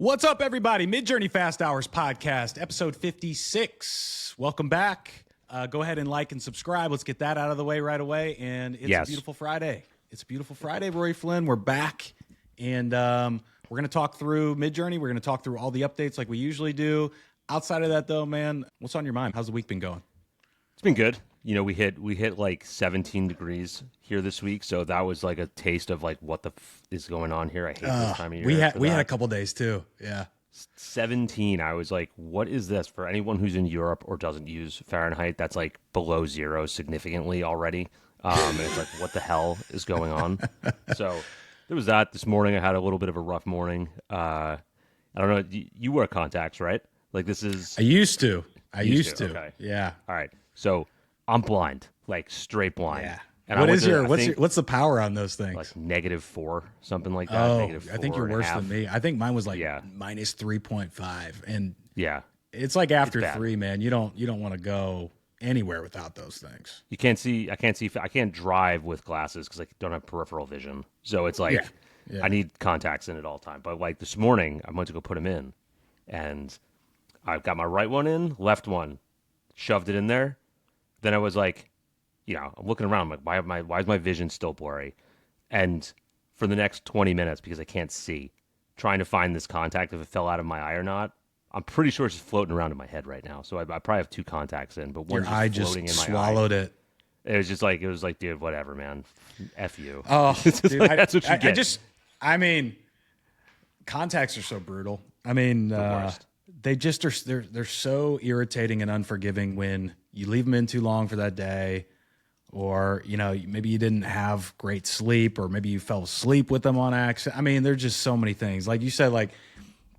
What's up, everybody? Midjourney Fast Hours podcast, episode 56. Welcome back. Go ahead and like and subscribe. Let's get that out of the way right away. And it's a beautiful Friday. It's a beautiful Friday, Rory Flynn. We're back, and we're going to talk through Midjourney. We're going to talk through all the updates like we usually do. Outside of that, though, man, what's on your mind? How's the week been going? It's been good. You know, we hit like 17 degrees here this week, so that was like a taste of like what the is going on here. I hate this time of year. We had a couple days too. Yeah, 17. I was like, what is this? For anyone who's in Europe or doesn't use Fahrenheit, that's like below zero significantly already. And it's like, what the hell is going on? So there was that. This morning I had a little bit of a rough morning. I don't know. You wear contacts, right? Like this is. I used to. Okay. Yeah. All right. So I'm blind, like straight blind. Yeah. And what's the power on those things? Like -4, something like that. Oh, -4 I think you're worse than me. I think mine was like Yeah. -3.5, and Yeah, it's like after bad. 3, man. You don't want to go anywhere without those things. you can't see. I can't drive with glasses because I don't have peripheral vision. So it's like Yeah. I need contacts in at all time. But like this morning, I went to go put them in, and I've got my right one in, left one, shoved it in there. Then I was like, I'm looking around. I'm like, why is my vision still blurry? And for the next 20 minutes, because I can't see, trying to find this contact, if it fell out of my eye or not, I'm pretty sure it's just floating around in my head right now. So I probably have 2 contacts in, but Your one's eye just floating just in my eye. swallowed it. It was like, dude, whatever, man. F you. Oh, dude, like, that's what you get. I mean, contacts are so brutal. I mean, worst. they just are. They're so irritating and unforgiving when you leave them in too long for that day, or maybe you didn't have great sleep, or maybe you fell asleep with them on accident. I mean, there's just so many things. Like you said, like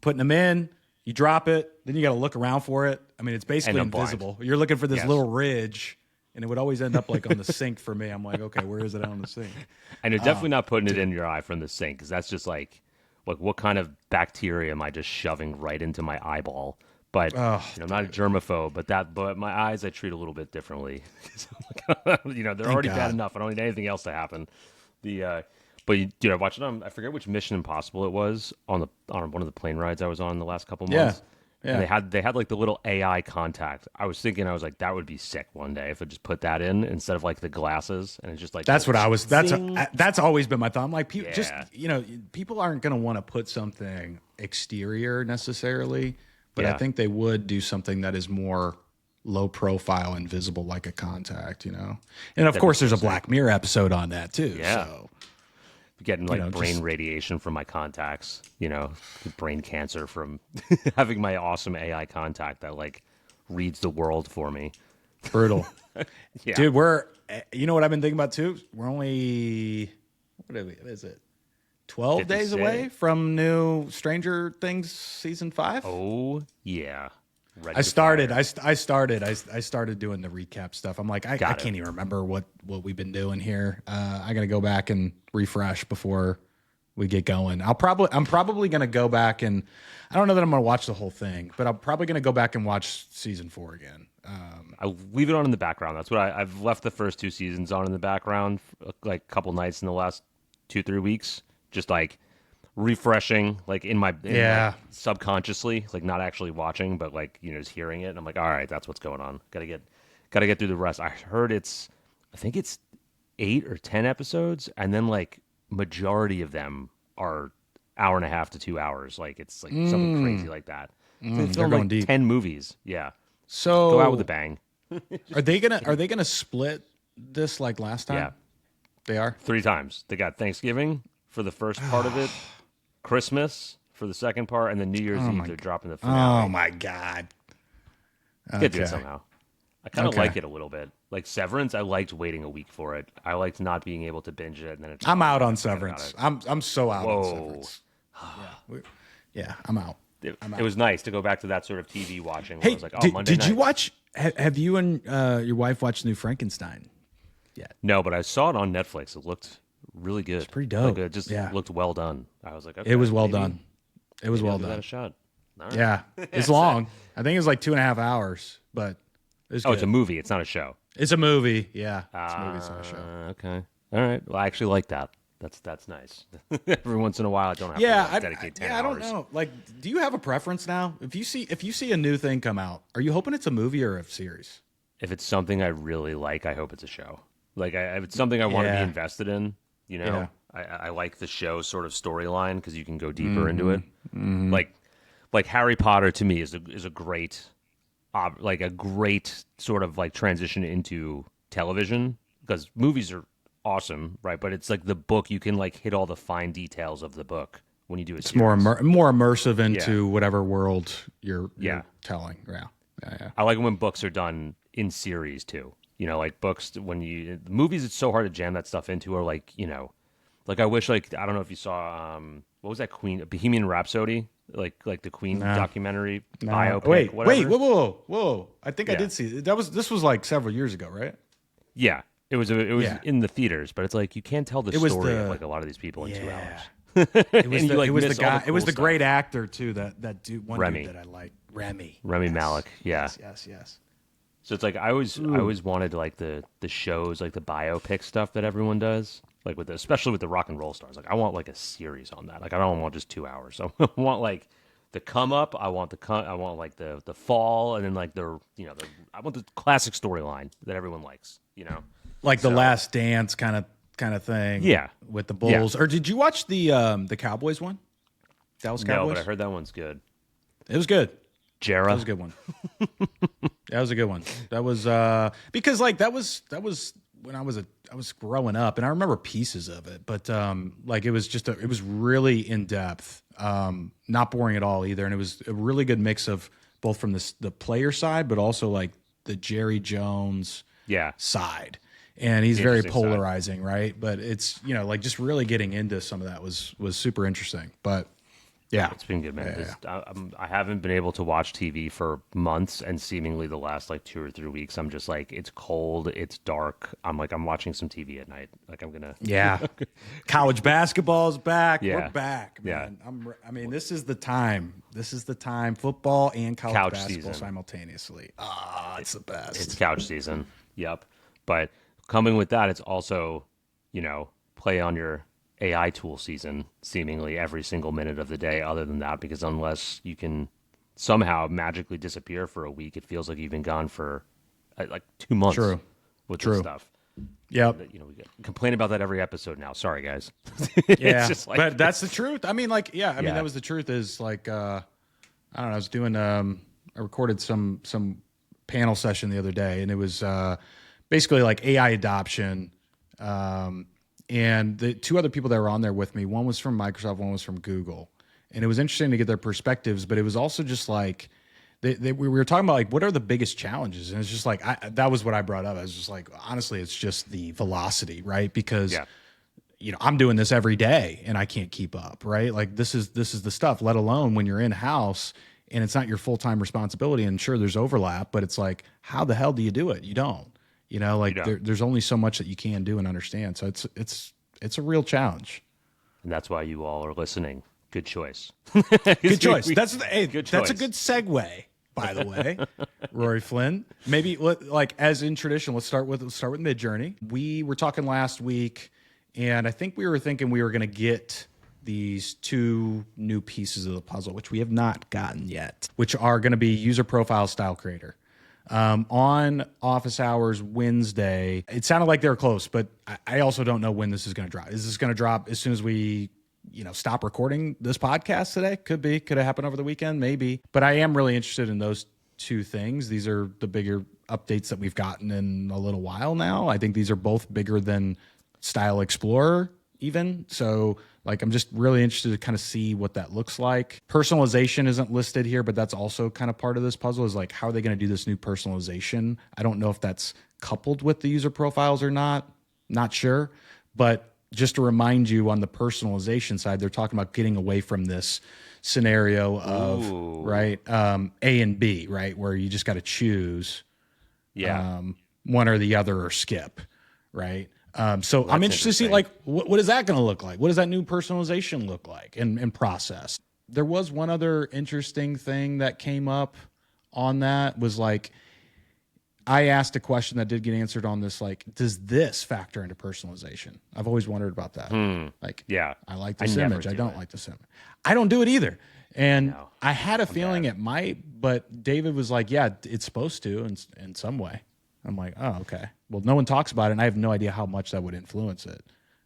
putting them in, you drop it, then you got to look around for it. I mean, it's basically And I'm blind. invisible. You're looking for this Yes. little ridge. And it would always end up like on the sink for me. I'm like, okay, where is it on the sink? And you're definitely not putting it in your eye from the sink, because that's just like what kind of bacteria am I just shoving right into my eyeball? But I'm not a germaphobe, but my eyes I treat a little bit differently. They're already God. bad enough. I don't need anything else to happen. I watched it on, I forget which Mission Impossible it was on one of the plane rides I was on the last couple months. Yeah. And they had like the little AI contact. I was like, that would be sick one day if I just put that in instead of like the glasses, and it's just like That's what I was. zing. That's always been my thought. I'm like, people Yeah. people aren't going to want to put something exterior necessarily, but I Yeah. think they would do something that is more low profile and visible, like a contact. And of course, there's a Black Mirror episode on that too. Yeah. So. Getting like brain just- radiation from my contacts, brain cancer from having my awesome AI contact that like reads the world for me. Brutal. Yeah. Dude, you know what I've been thinking about too? We're only, what is it? 12 days 56. away from new Stranger Things season 5? Oh yeah. Ready I to started doing the recap stuff. I'm like, I Got it. can't even remember what we've been doing here. I got to go back and refresh before we get going. I'm probably going to go back, and I don't know that I'm going to watch the whole thing, but I'm probably going to go back and watch season 4 again. I leave it on in the background. That's what I've left the first 2 seasons on in the background, like a couple nights in the last 2-3 weeks, just like refreshing, like like, subconsciously, like not actually watching, but like just hearing it. And I'm like, all right, that's what's going on. Gotta get through the rest. I heard I think it's 8 or 10 episodes, and then like majority of them are hour and a half to 2 hours. Like it's like something crazy like that. They they're filmed going like deep. 10 movies. Yeah, So go out with a bang. Are they gonna split this like last time? Yeah. They are. 3 times. They got Thanksgiving for the first part of it, Christmas for the second part, and then New Year's Eve they're dropping the finale. Oh my God. Get to Okay. it somehow. I kind of Okay. like it a little bit. Like Severance, I liked waiting a week for it. I liked not being able to binge it, and then I'm out on forget about Severance. I'm so out on Whoa. Severance. Yeah, I'm out. It was nice to go back to that sort of TV watching. Where Hey, I was like, Monday did night. you watch? Have you and your wife watched New Frankenstein? No, but I saw it on Netflix. It looked really good. It's pretty dope. Like, it just Yeah. looked well done. I was like, okay, It was well maybe- done. It was maybe well I'll give that done. a shot. All right. Yeah, it's long. I think it was like 2.5 hours, but it's Oh, good. it's a movie. It's not a show. It's a movie. Yeah, it's a movie. It's not a show. Okay. All right. Well, I actually like that. That's nice. Every once in a while, I don't have to dedicate 10 hours. I don't know. Like, do you have a preference now? If you see a new thing come out, are you hoping it's a movie or a series? If it's something I really like, I hope it's a show. Like, if it's something I want to be invested in, you know, I like the show sort of storyline because you can go deeper into it. Mm-hmm. Like Harry Potter to me is a great, like a great sort of like transition into television, because movies are awesome, right? But it's like the book, you can like hit all the fine details of the book when you do it. It's more immersive into whatever world you're telling. Yeah. I like when books are done in series too. You know, like books, movies, it's so hard to jam that stuff into, or like, you know, like I wish, like, I don't know if you saw, what was that Bohemian Rhapsody? Like the Queen documentary biopic. Wait, whoa! I think I did see it. This was like several years ago, right? Yeah, it was in the theaters, but it's like you can't tell the story of like a lot of lot of these people in 2 hours. It was the great actor too. That dude, dude that I like, Remy Malek. Yeah. Yes. So it's like I always wanted like the shows, like the biopic stuff that everyone does, like especially with the rock and roll stars. Like I want like a series on that. Like I don't want just 2 hours. So I want like the come up. I want like the fall, and then like I want the classic storyline that everyone likes. You know, like the Last Dance kind of thing. Yeah, with the Bulls. Or did you watch the Cowboys one? Dallas Cowboys. No, but I heard that one's good. It was good. Jarrah. That was a good one. That was a good one. That was because like that was when I was growing up, and I remember pieces of it, but like it was really in depth, not boring at all either, and it was a really good mix of both from the player side, but also like the Jerry Jones side, and he's very polarizing, right? But it's like just really getting into some of that was super interesting, but. Yeah, it's been good, man. I haven't been able to watch TV for months, and seemingly the last like 2 or 3 weeks, I'm just like, it's cold, it's dark. I'm watching some TV at night. Like I'm gonna. Yeah, college basketball's back. Yeah. We're back, man. Yeah. This is the time. This is the time. Football and college basketball simultaneously. It's the best. It's couch season. Yep. But coming with that, it's also play on your AI tool season seemingly every single minute of the day, other than that, because unless you can somehow magically disappear for a week, it feels like you've been gone for like 2 months. With this stuff. Yep. We complain about that every episode now. Sorry, guys. Yeah, just like, but that's the truth. I mean, like, that was the truth. Is like, I don't know. I was doing, I recorded some panel session the other day, and it was basically like AI adoption. And the two other people that were on there with me, one was from Microsoft, one was from Google. And it was interesting to get their perspectives, but it was also just like, we were talking about like, what are the biggest challenges? And it's just like, that was what I brought up. I was just like, honestly, it's just the velocity, right? Because, I'm doing this every day and I can't keep up, right? Like this is the stuff, let alone when you're in-house and it's not your full-time responsibility. And sure, there's overlap, but it's like, how the hell do you do it? You don't. There's only so much that you can do and understand. So it's a real challenge. And that's why you all are listening. Good choice. Good choice. That's a good segue, by the way. Rory Flynn. Maybe like as in tradition, let's start with Midjourney. We were talking last week, and I think we were thinking we were going to get these 2 new pieces of the puzzle, which we have not gotten yet, which are going to be user profile style creator. On office hours Wednesday, it sounded like they were close, but I also don't know when this is going to drop. Is this going to drop as soon as we, stop recording this podcast today? Could be. Could it happen over the weekend? Maybe. But I am really interested in those 2 things. These are the bigger updates that we've gotten in a little while now. I think these are both bigger than Style Explorer even. So like, I'm just really interested to kind of see what that looks like. Personalization isn't listed here, but that's also kind of part of this puzzle, is like, how are they going to do this new personalization? I don't know if that's coupled with the user profiles or not sure. But just to remind you, on the personalization side, they're talking about getting away from this scenario of A and B, right? Where you just got to choose one or the other, or skip, right? So I'm interested to see like, what is that going to look like? What does that new personalization look like and process? There was one other interesting thing that came up on that, was like, I asked a question that did get answered on this, like, does this factor into personalization? I've always wondered about that. Like, yeah, I like this image. I don't like this image. I don't do it either. And No. I had a feeling it might, but David was like, yeah, it's supposed to in some way. I'm like, oh, okay. Well, no one talks about it, and I have no idea how much that would influence it.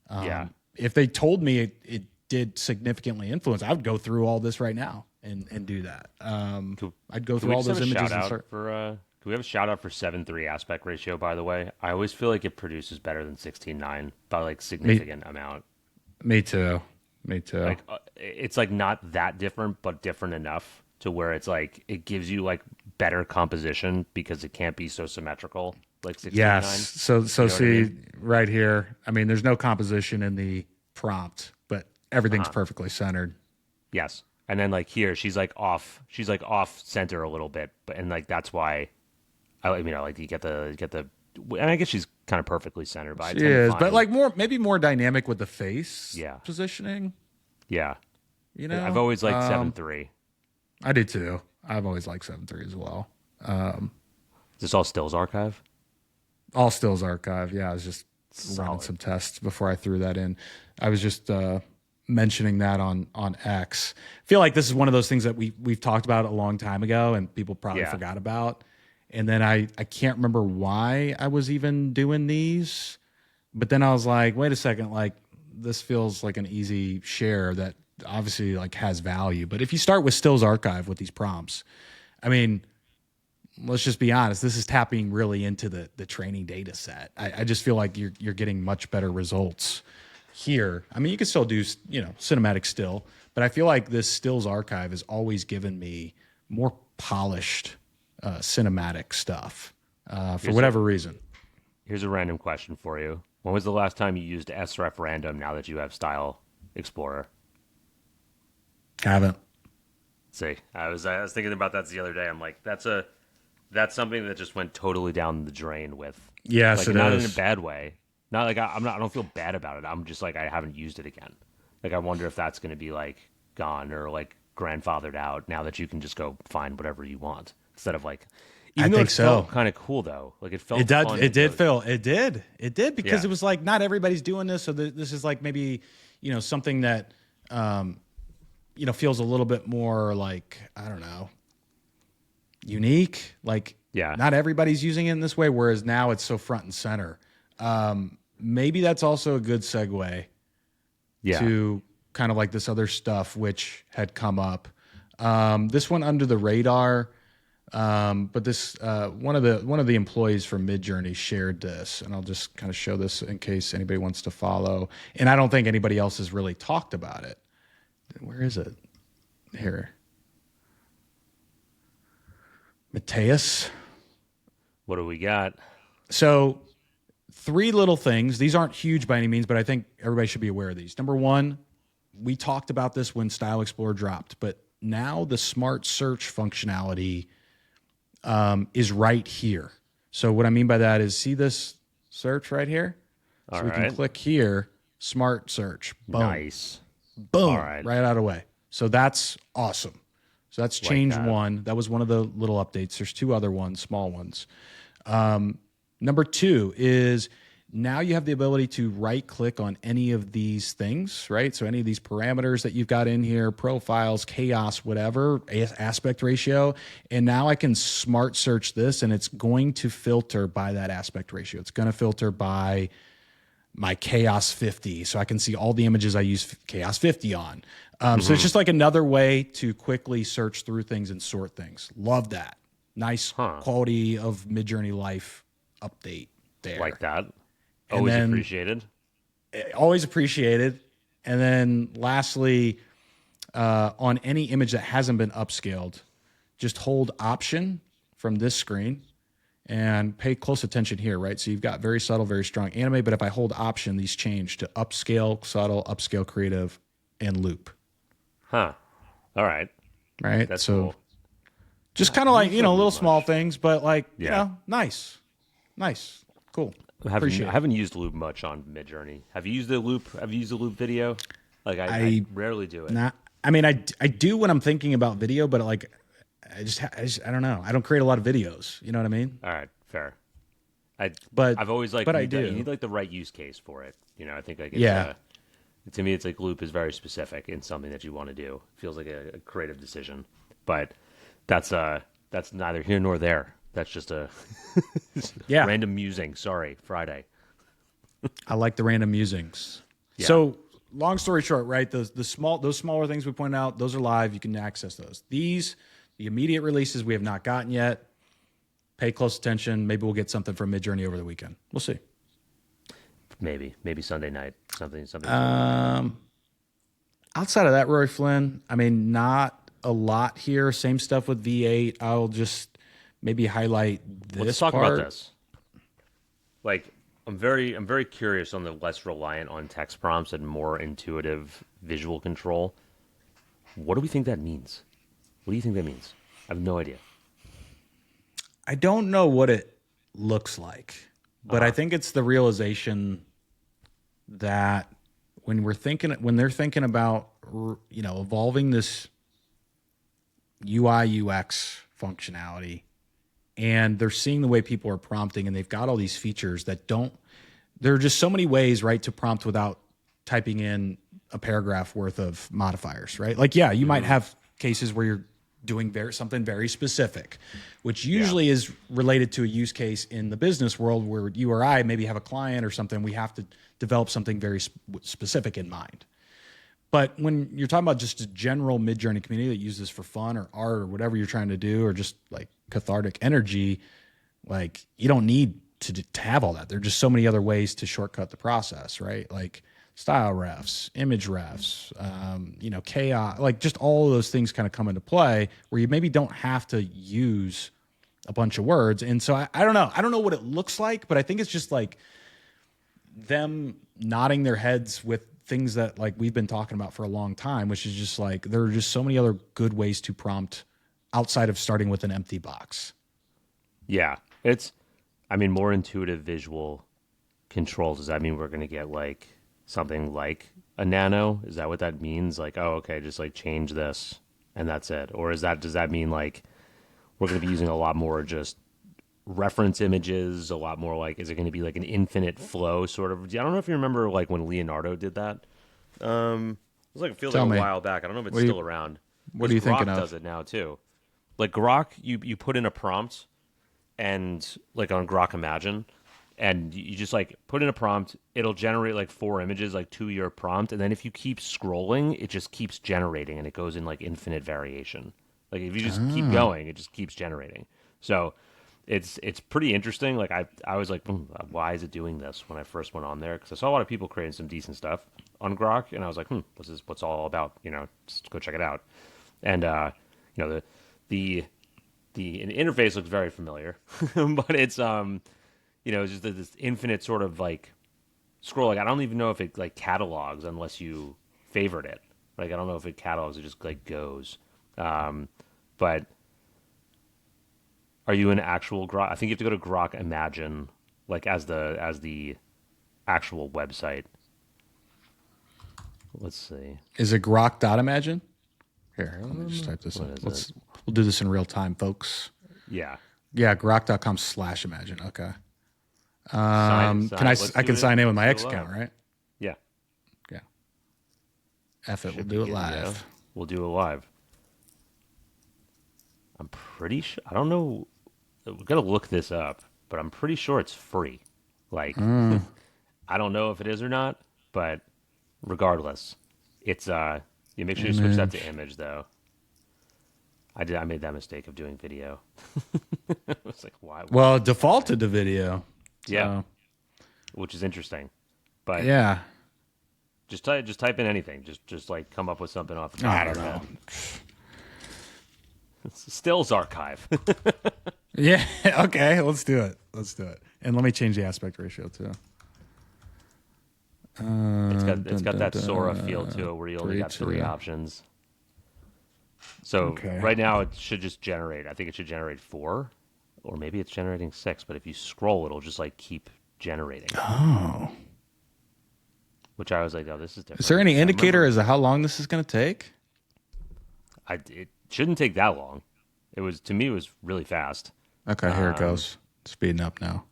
Yeah. If they told me it did significantly influence, I would go through all this right now and do that. I'd go through all those images and start. Can we have a shout out for 7:3 aspect ratio, by the way? I always feel like it produces better than 16:9 by like significant amount. Me too. Like it's like not that different, but different enough to where it's like it gives you like better composition because it can't be so symmetrical like 16:9. Yes. So you know see what I mean? right here. I mean, there's no composition in the prompt, but everything's perfectly centered. Yes. And then like here, she's like off center a little bit, but and like that's why I like you get the and I guess she's kind of perfectly centered, but She is, but like maybe more dynamic with the face positioning. Yeah. You know, I've always liked 7:3. I did too. I've always liked 7.3 as well. Is this all stills archive? All stills archive. Yeah, I was just running some tests before I threw that in. I was just mentioning that on X. I feel like this is one of those things that we've talked about a long time ago and people probably forgot about. And then I can't remember why I was even doing these. But then I was like, wait a second, like this feels like an easy share that obviously like has value. But if you start with stills archive with these prompts, I mean, let's just be honest, this is tapping really into the training data set. I just feel like you're getting much better results here. I mean, you can still do, cinematic still, but I feel like this stills archive has always given me more polished cinematic stuff for whatever reason. Here's a random question for you. When was the last time you used SREF random now that you have Style Explorer? Haven't. See, I was thinking about that the other day. I'm like, that's something that just went totally down the drain with. Yes, like, it not is. in a bad way. Not like I don't feel bad about it. I'm just like I haven't used it again. Like I wonder if that's going to be like gone or like grandfathered out now that you can just go find whatever you want instead of like. Even though it felt kind of cool though, like it felt. It did because it was like not everybody's doing this, so this is like maybe something that feels a little bit more like I don't know, unique. Like not everybody's using it in this way, whereas now it's so front and center. Maybe that's also a good segue to kind of like this other stuff which had come up. This one under the radar. But this one of the employees from Midjourney shared this, and I'll just kind of show this in case anybody wants to follow. And I don't think anybody else has really talked about it. Where is it? Here. Mateus. What do we got? So 3 little things. These aren't huge by any means, but I think everybody should be aware of these. Number 1, we talked about this when Style Explorer dropped, but now the Smart Search functionality is right here. So what I mean by that is, see this search right here? So we can click here, Smart Search. Boom. Nice. Boom. Right out of the way. So that's awesome. So that's change 1. That was one of the little updates. There's 2 other ones, small ones. Number 2 is now you have the ability to right click on any of these things, right? So any of these parameters that you've got in here, profiles, chaos, whatever, aspect ratio. And now I can smart search this and it's going to filter by that aspect ratio. It's going to filter by my chaos 50. So I can see all the images I use chaos 50 on. So it's just like another way to quickly search through things and sort things. Love that. Nice quality of Midjourney life update there. Like that. Always appreciated. Always appreciated. And then lastly, on any image that hasn't been upscaled, just hold Option from this screen and pay close attention here, right? So you've got very subtle, very strong anime, but if I hold Option, these change to upscale, subtle, upscale, creative, and loop. Huh. All right. Right? That's so cool. Just kind of like, little small things, but like, nice. Nice. Cool. I haven't used loop much on Midjourney. Have you used the loop? Have you used the loop video? Like I rarely do it. I do when I'm thinking about video, but like I don't know. I don't create a lot of videos. You know what I mean? All right, Fair. But I've always like, but you need like the right use case for it. You know, I think like to me, it's like loop is very specific in something that you want to do. It feels like a creative decision, but that's neither here nor there. That's just a random musing. Sorry, Friday. I like the random musings. Yeah. So long story short, right? Those smaller things we pointed out, those are live. You can access those. The immediate releases we have not gotten yet. Pay close attention. Maybe we'll get something from Midjourney over the weekend. We'll see. Maybe Sunday night. Something. Outside of that, Rory Flynn, I mean, not a lot here. Same stuff with V8. I'll just maybe highlight this. Let's talk about this. Like, I'm very curious on the less reliant on text prompts and more intuitive visual control. What do we think that means? What do you think that means? I have no idea. I don't know what it looks like, but I think it's the realization that when they're thinking about, you know, evolving this UI UX functionality, and they're seeing the way people are prompting, and they've got all these features that there are just so many ways, right, to prompt without typing in a paragraph worth of modifiers, right? Like, yeah, you might have cases where you're doing something very specific, which usually is related to a use case in the business world where you or I maybe have a client or something. We have to develop something very specific in mind. But when you're talking about just a general Midjourney community that uses this for fun or art or whatever you're trying to do, or just like cathartic energy, like you don't need to have all that. There are just so many other ways to shortcut the process, right? Like style refs, image refs, you know, chaos, like just all of those things kind of come into play where you maybe don't have to use a bunch of words. And so I don't know. I don't know what it looks like, but I think it's just like them nodding their heads with things that like we've been talking about for a long time, which is just like, there are just so many other good ways to prompt outside of starting with an empty box. Yeah. More intuitive visual controls. Does that mean we're going to get like something like a nano? Is that what that means? Like, oh, okay, just like change this and that's it. Or does that mean like we're going to be using a lot more just reference images, a lot more like, is it going to be like an infinite flow sort of? I don't know if you remember like when Leonardo did that. It was like, it feels like a while back. I don't know if it's still around. What are you thinking of? Grok does it now too. Like Grok, you put in a prompt and like on Grok Imagine, and you just like put in a prompt, it'll generate like 4 images like to your prompt, and then if you keep scrolling, it just keeps generating and it goes in like infinite variation. Like if you just keep going, it just keeps generating. So it's pretty interesting. Like I was like, why is it doing this when I first went on there? Because I saw a lot of people creating some decent stuff on Grok, and I was like, what's all about? You know, just go check it out. And you know, the interface looks very familiar, but it's you know, it's just this infinite sort of like scroll. Like I don't even know if it like catalogs unless you favorite it. Like I don't know if it catalogs. It just like goes. But are you an actual Grok? I think you have to go to Grok Imagine, like as the actual website. Let's see. Is it Grok.imagine? Here, let me just type this in. We'll do this in real time, folks. Yeah. Yeah, grok.com/imagine. Okay. I can sign in with my X account, right? Yeah. Yeah. We'll do it live. We'll do it live. I'm pretty sure. I don't know. We've got to look this up, but I'm pretty sure it's free. Like, I don't know if it is or not, but regardless, it's you make sure you switch that to image though. I made that mistake of doing video. I was like, why? Well, it defaulted to video. Yeah, which is interesting. But yeah, just type in anything. Just like come up with something off the top of your head. Stills archive. Yeah. Okay. Let's do it. And let me change the aspect ratio too. It's got that Sora feel to it where you only got 3 options. So right now it should just generate. I think it should generate 4, or maybe it's generating 6. But if you scroll, it'll just like keep generating. Oh. Which I was like, oh, this is different. Is there any indicator as to how long this is going to take? It shouldn't take that long. To me, it was really fast. Okay, here it goes. speeding up now.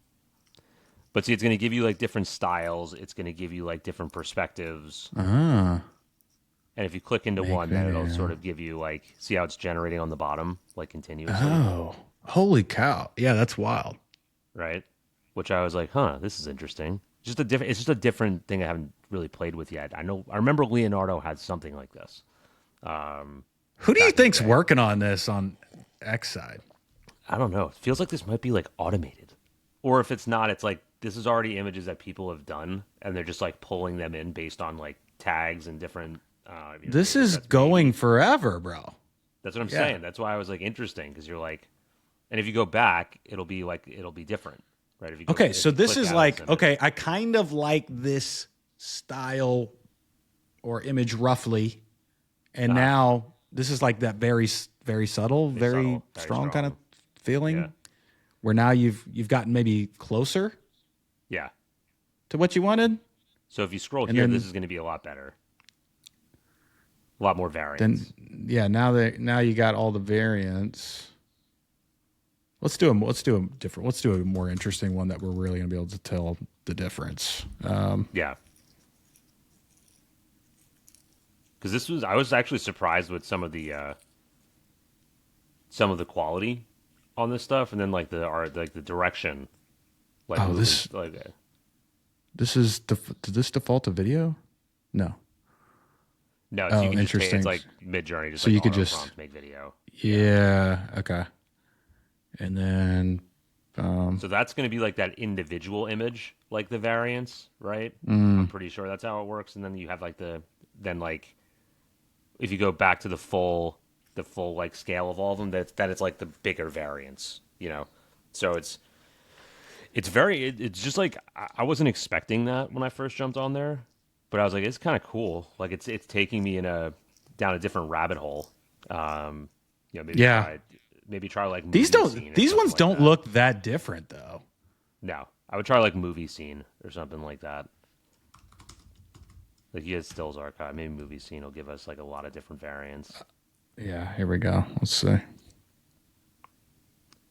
But see, it's going to give you like different styles. It's going to give you like different perspectives. Ah. And if you click into one, then it'll sort of give you like, see how it's generating on the bottom, like continuously. Oh, holy cow! Yeah, that's wild. Right? Which I was like, huh, this is interesting. It's just a different thing I haven't really played with yet. I remember Leonardo had something like this. Who do you think's working on this on X side? I don't know. It feels like this might be like automated, or if it's not, it's like this is already images that people have done, and they're just like pulling them in based on like tags and different. This is going forever, bro. That's what I'm saying. That's why I was like interesting, because you're like, and if you go back, it'll be different, right? If you go, so this is like, okay, I kind of like this style or image roughly, and now this is like that very subtle, very strong kind of feeling, where now you've gotten maybe closer, to what you wanted. So if you scroll here, this is going to be a lot better. A lot more variants. Now you got all the variants. Let's do a more interesting one that we're really gonna be able to tell the difference. Because I was actually surprised with some of the quality on this stuff, and then like the art, like the direction. Like this is did this default to video? No. No, it's, interesting. It's like Midjourney, just so like you could just make video. Yeah. Okay. And then, so that's going to be like that individual image, like the variants, right? I'm pretty sure that's how it works. And then you have like if you go back to the full like scale of all of them, that it's like the bigger variants, you know. So it's just like I wasn't expecting that when I first jumped on there. But I was like, it's kind of cool. Like it's taking me down a different rabbit hole. Maybe try like these ones don't look that different though. No, I would try like movie scene or something like that. Like you had stills archive, maybe movie scene will give us like a lot of different variants. Here we go. Let's see.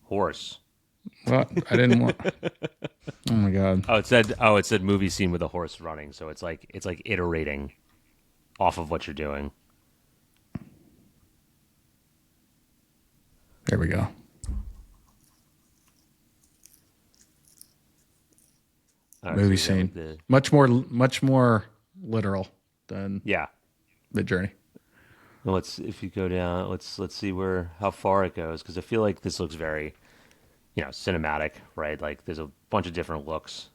Horse. Well, I didn't want. Oh my god. Oh, it said movie scene with a horse running. So it's like iterating off of what you're doing. There we go. Right, movie scene. Much more literal than Midjourney. Well, if you go down, let's see how far it goes, because I feel like this looks very, cinematic, right? Like there's a bunch of different looks,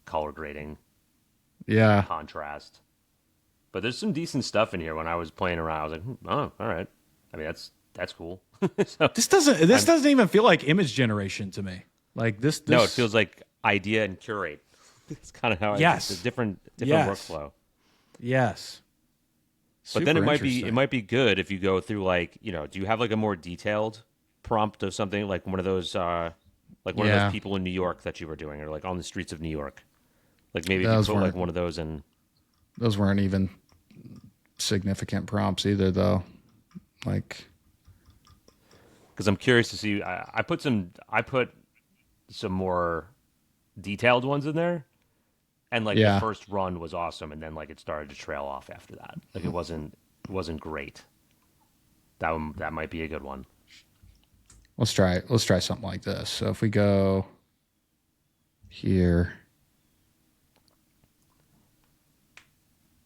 color grading, contrast. But there's some decent stuff in here. When I was playing around, I was like, oh, all right. I mean, that's cool. So, this doesn't even feel like image generation to me. Like this. No, it feels like idea and curate. It's kind of how it's a different workflow. Yes. But then it might be good if you go through like, do you have like a more detailed prompt of something, like one of those of those people in New York that you were doing, or like on the streets of New York? Like maybe if you put like one of those in. Those weren't even significant prompts either, though. Like, because I'm curious to see. I put some more detailed ones in there, and like the first run was awesome, and then like it started to trail off after that. Like it wasn't great. That might be a good one. Let's try something like this. So if we go here,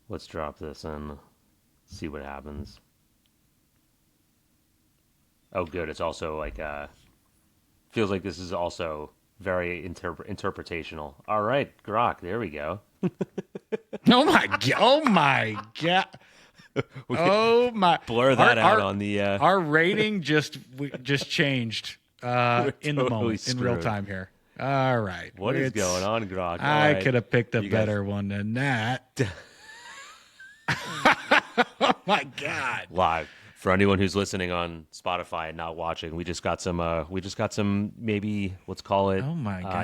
let's drop this and see what happens. Oh, good. It's also like feels like this is also very interpretational. All right, Grok. There we go. Oh my god! Oh my god! Oh my! Blur that out on the. Our rating just changed in the moment, screwed. in real time here. All right, what is going on, Grok? I could have picked a better one than that. Oh my god! Live for anyone who's listening on Spotify and not watching, we just got some maybe let's call it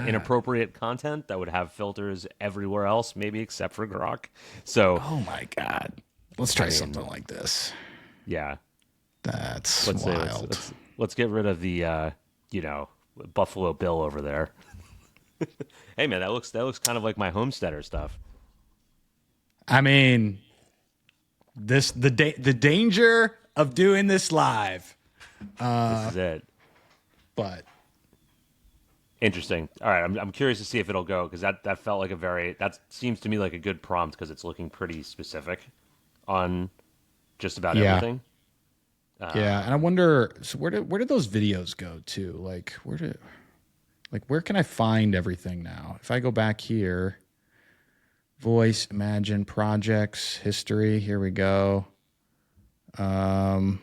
inappropriate content that would have filters everywhere else, maybe except for Grok. So oh my god. Let's try something like this. Yeah. That's wild. Let's get rid of the, Buffalo Bill over there. Hey man, that looks kind of like my homesteader stuff. I mean, the danger of doing this live. This is it. But interesting. All right, I'm curious to see if it'll go, because that felt like that seems to me like a good prompt, because it's looking pretty specific on just about everything. Yeah, and I wonder, so where did those videos go to? Like where can I find everything now? If I go back here, voice, imagine, projects, history. Here we go. Oh,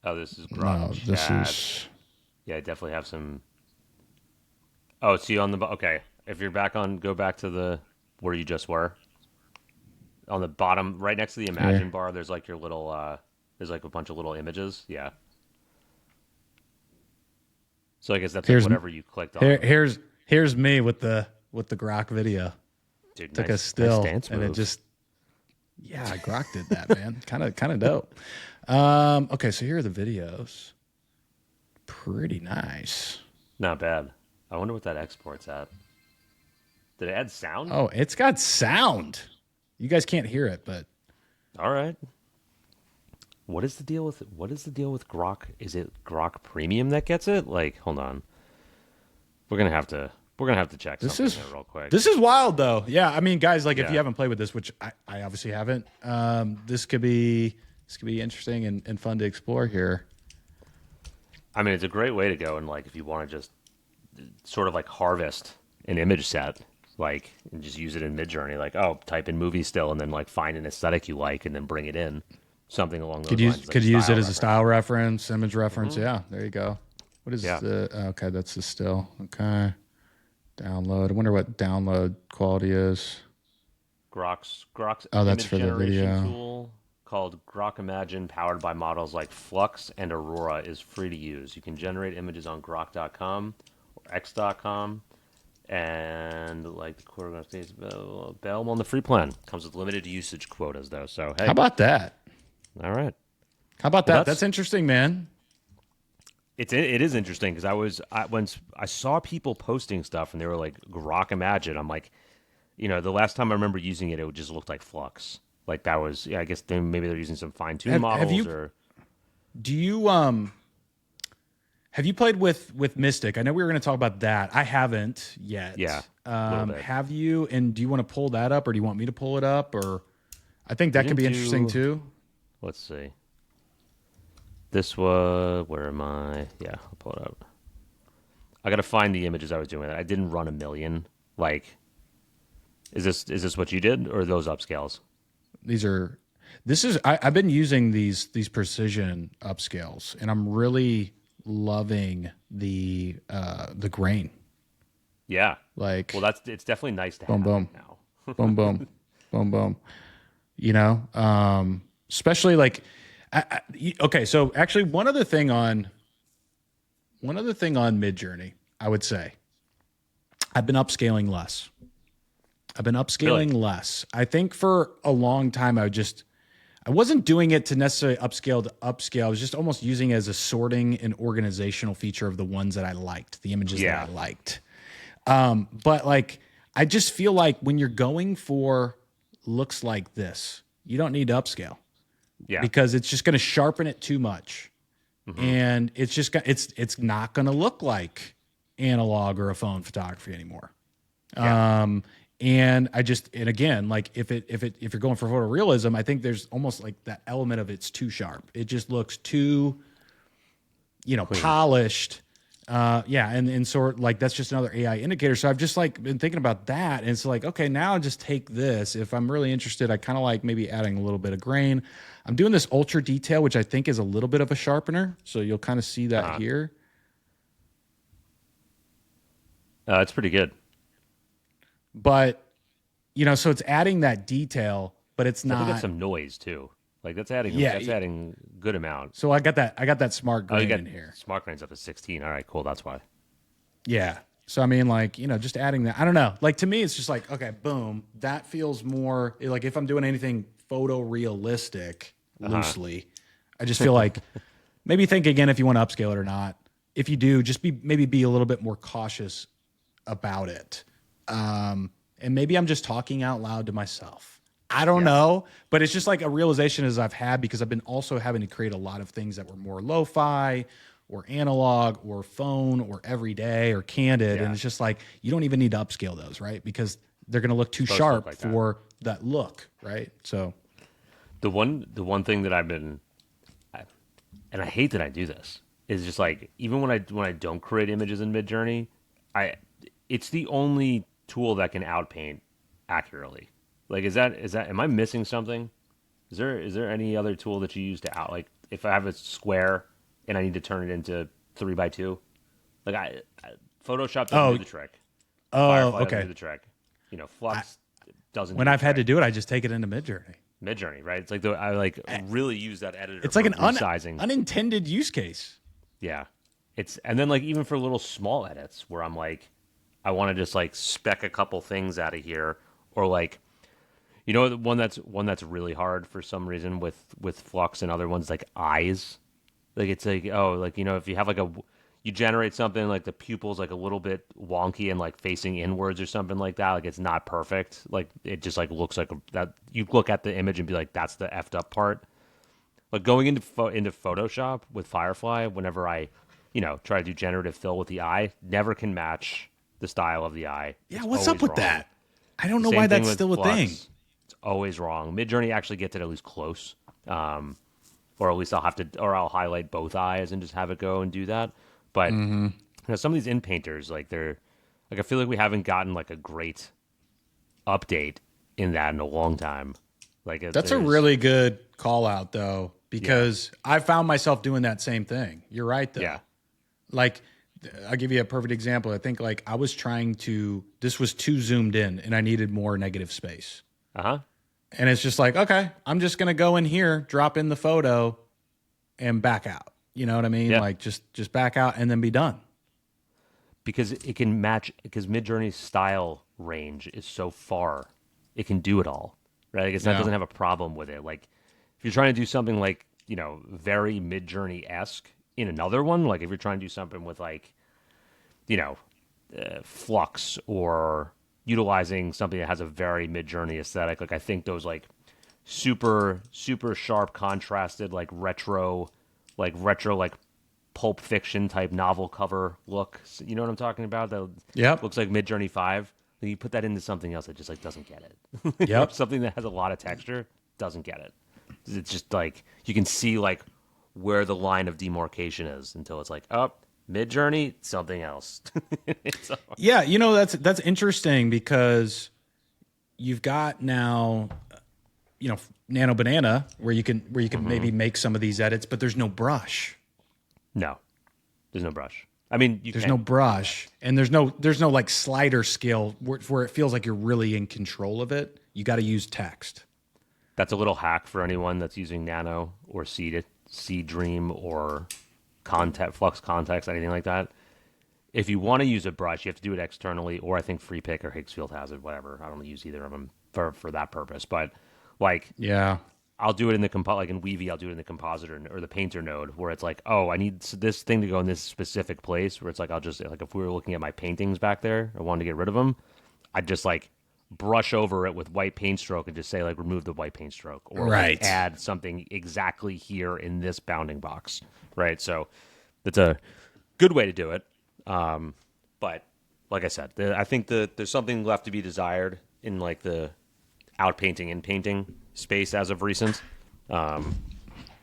this is Grok. No, this is. Yeah, I definitely have some. Oh, see on the okay. If you're go back to where you just were. On the bottom, right next to the Imagine bar, there's like your little. There's like a bunch of little images. Yeah. So I guess that's like whatever you clicked on. Here's me with the Grok video. Dude, took nice, a still nice dance and move. it just Grok did that, man. kind of dope. Okay, so here are the videos. Pretty nice. Not bad. I wonder what that export's at. Did it add sound? Oh, it's got sound. You guys can't hear it, but all right. What is the deal with Grok? Is it Grok Premium that gets it? Like, hold on. We're gonna have to check something real quick. This is wild though. Yeah, I mean, guys, like if you haven't played with this, which I obviously haven't, this could be interesting and fun to explore here. I mean, it's a great way to go, and like if you want to just sort of like harvest an image set, like, and just use it in Midjourney, like, oh, type in movie still, and then like find an aesthetic you like, and then bring it in. Something along those lines. Could use it as a style reference, image reference. Yeah, there you go. What is okay, that's the still. Okay. Download. I wonder what download quality is. Grok's that's image for the generation video. tool called Grok Imagine, powered by models like Flux and Aurora, is free to use. You can generate images on grok.com or x.com, and like the quarter stays available on the free plan. Comes with limited usage quotas though. So hey, how about that? All right. How about that? That's interesting, man. It is interesting, because when I saw people posting stuff and they were like Grok Imagine, I'm like, the last time I remember using it, it just looked like Flux. Like that was, I guess maybe they're using some fine-tuned models. Do you have you played with Mystic? I know we were going to talk about that. I haven't yet. Yeah. Have you? And do you want to pull that up, or do you want me to pull it up? Or I think that could be interesting too. Let's see. This was, where am I? Yeah, I'll pull it up. I got to find the images I was doing. I didn't run a million. Like, is this what you did, or are those upscales? I've been using these precision upscales, and I'm really loving the grain. Yeah. Like, well, it's definitely nice to have now. Boom, boom, boom, boom. Especially like, okay. So actually, one other thing on Midjourney, I would say, I've been upscaling less. Really? Less. I think for a long time, I wasn't doing it to necessarily upscale to upscale. I was just almost using it as a sorting and organizational feature of the ones that I liked, the images that I liked. But like, I just feel like when you're going for looks like this, you don't need to upscale. Yeah. Because it's just going to sharpen it too much. Mm-hmm. And it's not going to look like analog or a phone photography anymore. Yeah. And again, like if you're going for photorealism, I think there's almost like that element of it's too sharp. It just looks too, polished. And sort of like that's just another AI indicator. So I've just like been thinking about that, and it's like, okay, now I just take this. If I'm really interested, I kind of like maybe adding a little bit of grain. I'm doing this ultra detail, which I think is a little bit of a sharpener. So you'll kind of see that here. It's pretty good. But, so it's adding that detail, but it's not. I think that's some noise too. Like that's adding good amount. So I got that smart grain in here. Smart grain's up to 16. All right, cool. That's why. Yeah. So I mean, like, just adding that. I don't know. Like to me, it's just like, okay, boom. That feels more like if I'm doing anything photorealistic loosely, I just feel like maybe think again if you want to upscale it or not. if you do, just maybe be a little bit more cautious about it. And maybe I'm just talking out loud to myself. I don't know, but it's just like a realization as I've had, because I've been also having to create a lot of things that were more lo-fi or analog or phone or everyday or candid. And it's just like, you don't even need to upscale those, right? Because they're going to look too sharp like for that look, right? So the one thing that I've been, and I hate that I do this, is just like, even when I don't create images in Midjourney, it's the only tool that can outpaint accurately. Like, is that am I missing something? Is there any other tool that you use to out, like, if I have a square and I need to turn it into 3x2, like Photoshop doesn't do the trick. Firefly doesn't do the trick. You know, Flux doesn't. When I've had to do it, I just take it into Midjourney, right? It's like I really use that editor. It's like an resizing. Unintended use case. Yeah, and then like even for little small edits where I'm like, I want to just like spec a couple things out of here, or like, you know, the one that's really hard for some reason with Flux and other ones, like eyes. Like, it's like, oh, like, you know, if you have like you generate something like the pupil's like a little bit wonky and like facing inwards or something like that, like it's not perfect. Like, it just like looks like that. You look at the image and be like, that's the effed up part. Like, going into Photoshop with Firefly, whenever I, you know, try to do generative fill with the eye, never can match the style of the eye. Yeah, what's up with that? I don't know why that's still a thing. It's always wrong. Midjourney actually gets it at least close. Or at least I'll highlight both eyes and just have it go and do that. But you know, some of these in-painters, like, I feel like we haven't gotten like a great update in that in a long time. Like, that's a really good call out though, because I found myself doing that same thing. You're right though. Yeah. Like, I'll give you a perfect example. I think like I was this was too zoomed in and I needed more negative space. And it's just like, okay, I'm just going to go in here, drop in the photo and back out. You know what I mean? Yeah. Like, just back out and then be done. Because it can match, because Midjourney's style range is so far, it can do it all, right? Like, that doesn't have a problem with it. Like, if you're trying to do something like, you know, very Midjourney-esque in another one, like if you're trying to do something with like, you know, Flux or utilizing something that has a very Midjourney aesthetic, like I think those like super sharp contrasted like retro like Pulp Fiction type novel cover look, you know what I'm talking about, that looks like Midjourney 5, then you put that into something else that just like doesn't get it. Yep. Something that has a lot of texture doesn't get it. It's just like you can see like where the line of demarcation is until it's like, oh, Midjourney, something else. Yeah, you know, that's interesting, because you've got now, you know, Nano Banana where you can maybe make some of these edits, but there's no brush. No, there's no brush. I mean, there's no brush, and there's no like slider scale where it feels like you're really in control of it. You got to use text. That's a little hack for anyone that's using Nano or Seed Dream or Flux Context, anything like that. If you want to use a brush, you have to do it externally, or I think FreePick or Higgsfield has it, whatever. I don't use either of them for that purpose. But like, yeah, I'll do it in the like in Weavy, I'll do it in the compositor or the painter node, where it's like, oh, I need this thing to go in this specific place, where it's like, I'll just, like, if we were looking at my paintings back there, I wanted to get rid of them, I'd just like brush over it with white paint stroke and just say like, remove the white paint stroke, or like, add something exactly here in this bounding box, right? So that's a good way to do it. But like I said, I think there's something left to be desired in like the outpainting and painting space as of recent. I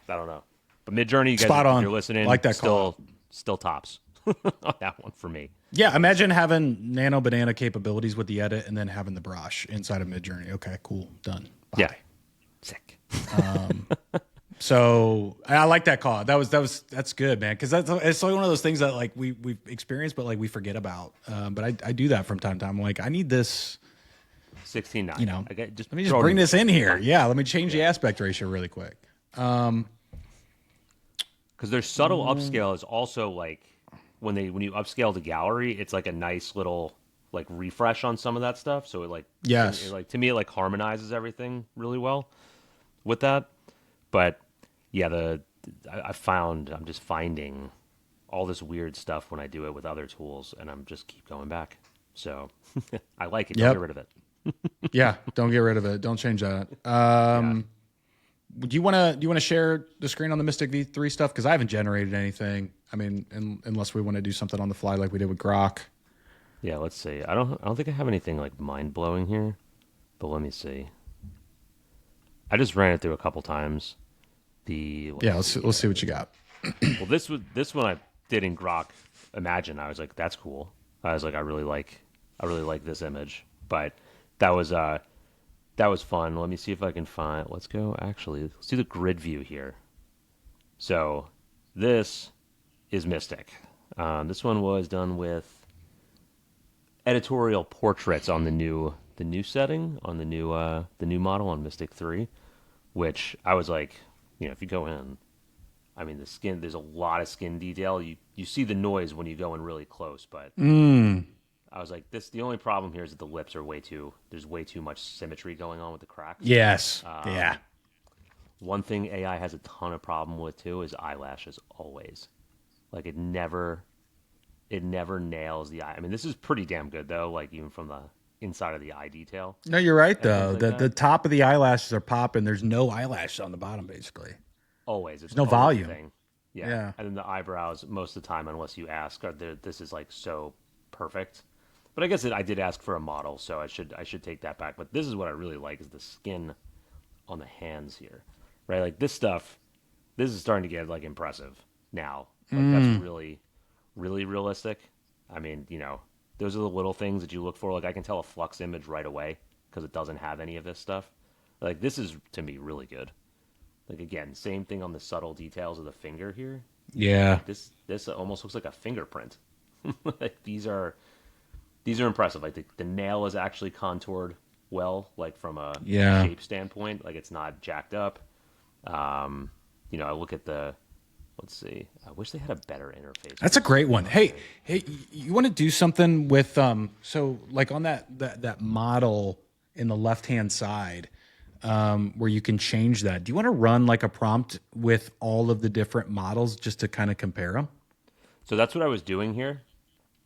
don't know, but Midjourney, you guys, spot on. If you're listening, like that still tops on that one for me. Yeah, imagine having Nano Banana capabilities with the edit and then having the brush inside of Midjourney. Okay, cool, done. Bye. Yeah, sick. So I like that call. That's good, man, because it's like one of those things that like we've experienced, but like we forget about. But I do that from time to time. I'm like, I need this 16:9. You know, let me just bring this in here. Yeah, let me change the aspect ratio really quick. Because their subtle upscale is also like when you upscale the gallery, it's like a nice little like refresh on some of that stuff. So it like, yes, it, like, to me, it like harmonizes everything really well with that. But yeah, I'm just finding all this weird stuff when I do it with other tools, and I'm just keep going back. So I like it. Don't get rid of it. Yeah, don't get rid of it. Don't change that. Do you want to share the screen on the Mystic V3 stuff? Because I haven't generated anything. I mean, unless we want to do something on the fly like we did with Grok. Yeah, let's see. I don't think I have anything like mind blowing here, but let me see. I just ran it through a couple times. Let's see what you got. Well, this one I did in Grok Imagine. I was like, that's cool. I was like, I really like this image. But that was fun. Let me see if I can find. Let's do the grid view here. So this is Mystic. This one was done with editorial portraits on the new setting on the new model on Mystic 3, which I was like, if you go in, I mean, the skin, there's a lot of skin detail. You see the noise when you go in really close, but I was like, the only problem here is that the lips are there's way too much symmetry going on with the cracks. Yes. Yeah. One thing AI has a ton of problem with too is eyelashes always. Like it never nails the eye. I mean, this is pretty damn good though, like even from the inside of the eye detail. No, you're right though. The top of the eyelashes are popping. There's no eyelashes on the bottom basically. Always. It's no volume. Thing. Yeah. And then the eyebrows, most of the time, unless you ask, this is like so perfect. But I guess I did ask for a model, so I should take that back. But this is what I really like is the skin on the hands here, right? Like this stuff, this is starting to get like impressive now. Like that's really, really realistic. I mean, those are the little things that you look for. Like I can tell a Flux image right away because it doesn't have any of this stuff. Like this is to me really good. Like again, same thing on the subtle details of the finger here. Yeah. Like this almost looks like a fingerprint. Like these are impressive. Like the nail is actually contoured well, like from a shape standpoint. Like it's not jacked up. I look at let's see. I wish they had a better interface. That's a great one. Hey, you want to do something with so like on that model in the left-hand side, where you can change that. Do you want to run like a prompt with all of the different models just to kind of compare them? So that's what I was doing here.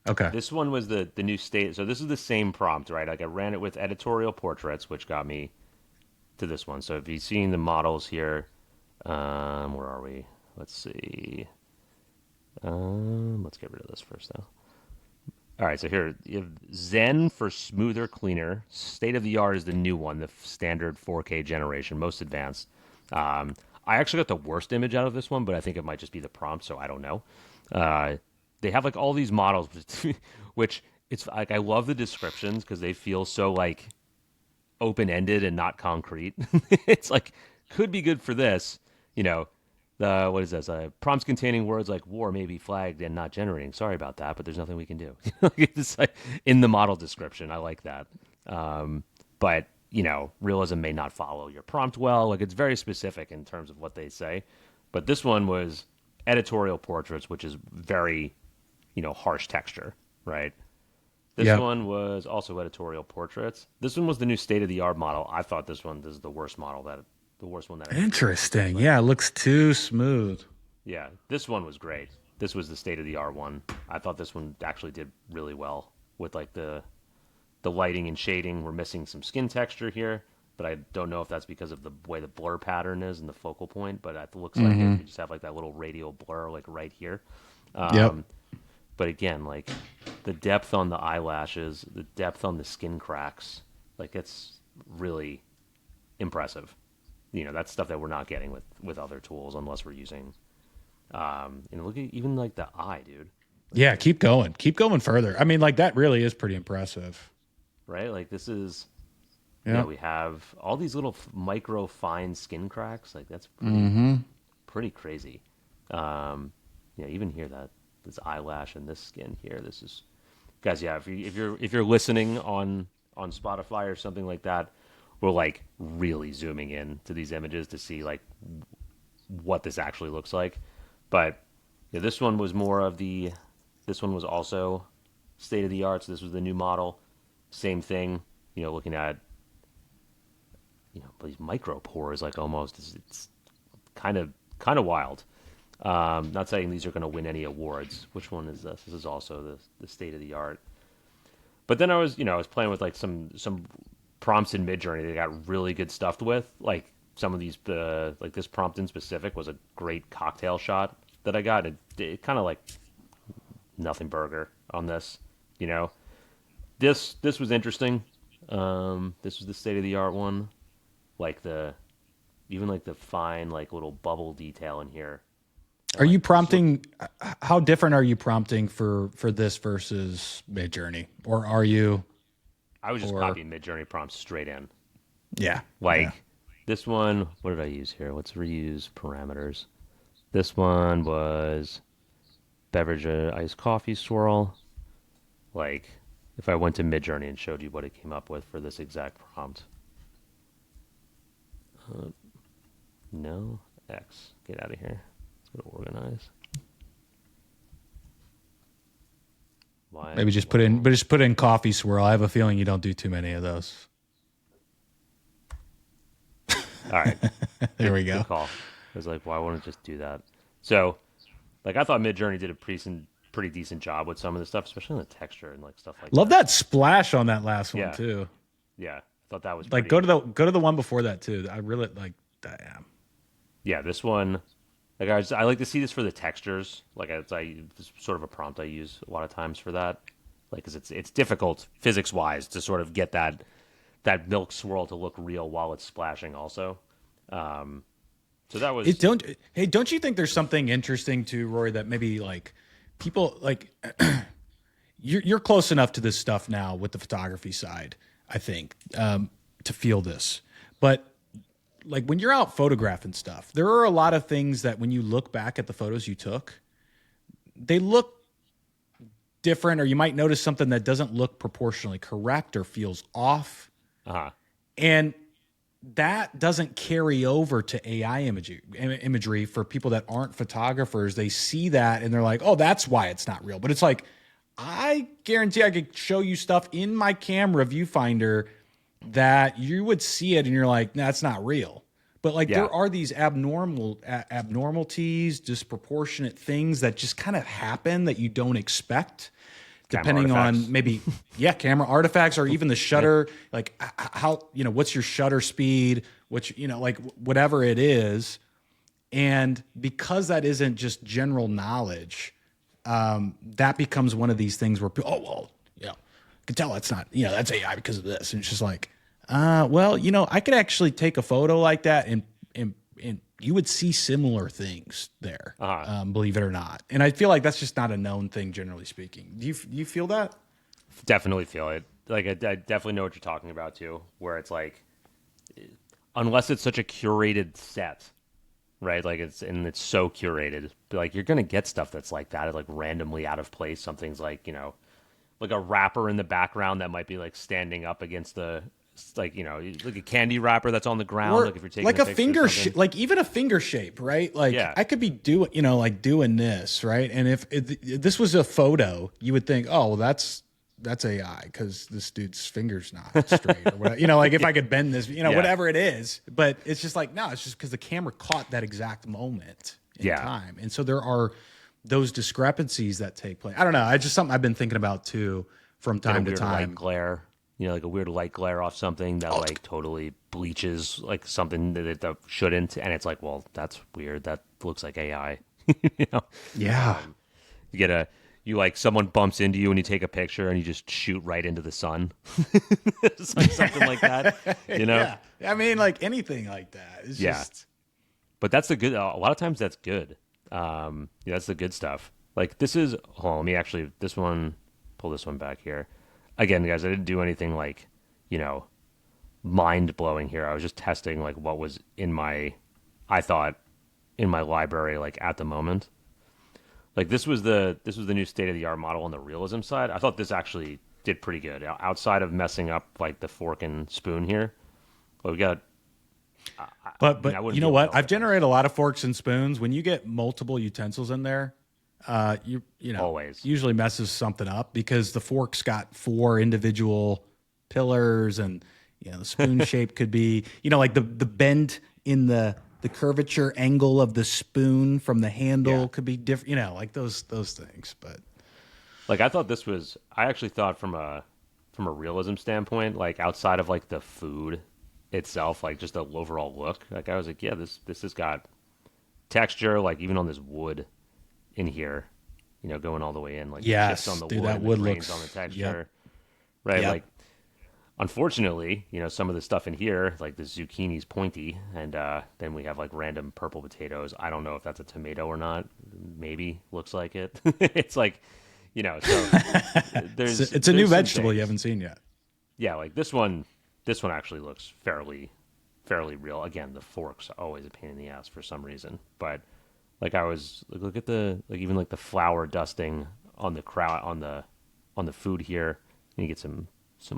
Okay. This one was the new state. So this is the same prompt, right? Like I ran it with editorial portraits, which got me to this one. So if you've seen the models here, where are we? Let's see. Let's get rid of this first, though. All right, so here, you have Zen for smoother, cleaner. State of the art is the new one, the standard 4K generation, most advanced. I actually got the worst image out of this one, but I think it might just be the prompt, so I don't know. They have like all these models, which it's like I love the descriptions because they feel so like open-ended and not concrete. It's like could be good for this, what is this? Prompts containing words like war may be flagged and not generating. Sorry about that, but there's nothing we can do. It's like in the model description. I like that. But, Realism may not follow your prompt well. Like it's very specific in terms of what they say. But this one was editorial portraits, which is very, harsh texture, right? This one was also editorial portraits. This one was the new state-of-the-art model. I thought this is the worst model the worst one that I Interesting. Yeah, it looks too smooth. Yeah, this one was great. This was the state-of-the-art one. I thought this one actually did really well with like the lighting and shading. We're missing some skin texture here, but I don't know if that's because of the way the blur pattern is and the focal point, but it looks like you just have like that little radial blur like right here. But again, like the depth on the eyelashes, the depth on the skin cracks, like it's really impressive. That's stuff that we're not getting with other tools unless we're using. Look at even like the eye, dude. Yeah, keep going further. I mean, like that really is pretty impressive, right? Like this is. Yeah, we have all these little micro fine skin cracks. Like that's pretty crazy. Even here this eyelash and this skin here. This is, guys. Yeah, if you're listening on Spotify or something like that, we're like really zooming in to these images to see like what this actually looks like. But this one was this one was also state of the art. So this was the new model. Same thing. Looking at these micro pores, like almost it's kind of wild. Not saying these are going to win any awards. Which one is this? This is also the state of the art. But then I was playing with like some prompts in Midjourney that got really good stuff with. Like some of these, like this prompt in specific was a great cocktail shot that I got. It kind of like nothing burger on this, This was interesting. This was the state of the art one. Like even like the fine like little bubble detail in here. Are you prompting? How different are you prompting for this versus Midjourney, or are you? I was just copying Midjourney prompts straight in. Yeah. This one. What did I use here? Let's reuse parameters. This one was beverage iced coffee swirl. Like if I went to Midjourney and showed you what it came up with for this exact prompt. No X. Get out of here. Organize. Maybe just put in coffee swirl. I have a feeling you don't do too many of those. All right. There we go. Good call. I was like, why wouldn't I just do that? So, like, I thought Midjourney did a pretty decent job with some of the stuff, especially in the texture and like stuff like that. Love that splash on that last one too. Yeah, I thought that was like go to the one before that too. I really like that. Yeah, this one. Like I like to see this for the textures. Like it's sort of a prompt I use a lot of times for that. Like, cause it's difficult physics wise to sort of get that milk swirl to look real while it's splashing. Also, so that was. Don't you think there's something interesting too, Rory? That maybe like people like you're close enough to this stuff now with the photography side, I think, to feel this, but. Like when you're out photographing stuff, there are a lot of things that when you look back at the photos you took, they look different, or you might notice something that doesn't look proportionally correct or feels off. And that doesn't carry over to AI imagery for people that aren't photographers. They see that and they're like, oh, that's why it's not real. But it's like, I guarantee I could show you stuff in my camera viewfinder that you would see it and you're like, nah, that's not real. But like there are these abnormalities, disproportionate things that just kind of happen that you don't expect, depending on maybe camera artifacts or even the shutter, like how what's your shutter speed, like whatever it is. And because that isn't just general knowledge, that becomes one of these things where people, I can tell that's not, that's AI because of this. And it's just like, I could actually take a photo like that and you would see similar things there, believe it or not. And I feel like that's just not a known thing, generally speaking. Do you feel that? Definitely feel it. Like I definitely know what you're talking about too, where it's like, unless it's such a curated set, right? Like it's so curated, but like you're going to get stuff that's like that, like randomly out of place. Something's like, like a wrapper in the background that might be like standing up against the, like like a candy wrapper that's on the ground. Or like if you're taking like a finger, like even a finger shape, right? Like I could be doing, doing this, right? And if this was a photo, you would think, oh, well, that's AI because this dude's finger's not straight or whatever. Like if I could bend this, whatever it is. But it's just like, no, it's just because the camera caught that exact moment in time. And so there are those discrepancies that take place. I don't know. It's just something I've been thinking about too from time to time. Light glare, like a weird light glare off something that like totally bleaches like something that shouldn't, and it's like, well, that's weird. That looks like AI. Yeah. You like someone bumps into you and you take a picture and you just shoot right into the sun. It's like something like that. Yeah. I mean, like anything like that. It's just. But that's the good. A lot of times that's good. That's the good stuff. Like this is, let me actually, pull this one back here. Again, guys, I didn't do anything like, mind blowing here. I was just testing like what was in my library, like at the moment. Like this was the new state of the art model on the realism side. I thought this actually did pretty good outside of messing up like the fork and spoon here. Well, we got, But you know what? I've generated a lot of forks and spoons. When you get multiple utensils in there, always usually messes something up because the fork's got 4 individual pillars, and the spoon shape could be like the bend in the the curvature angle of the spoon from the handle could be different, like those things. But like I actually thought from a realism standpoint, like outside of like the food itself, like just the overall look, like I was like, yeah, this has got texture, like even on this wood in here, going all the way in, like chips on the wood, that wood grains looks on the texture, right? Like, unfortunately, some of the stuff in here, like the zucchini's pointy, and then we have like random purple potatoes. I don't know if that's a tomato or not. Maybe looks like it. It's like, so it's a new vegetable you haven't seen yet. Yeah, like this one actually looks fairly real. Again, the fork's always a pain in the ass for some reason, but like I was look at the even like the flour dusting on the food here, and you get some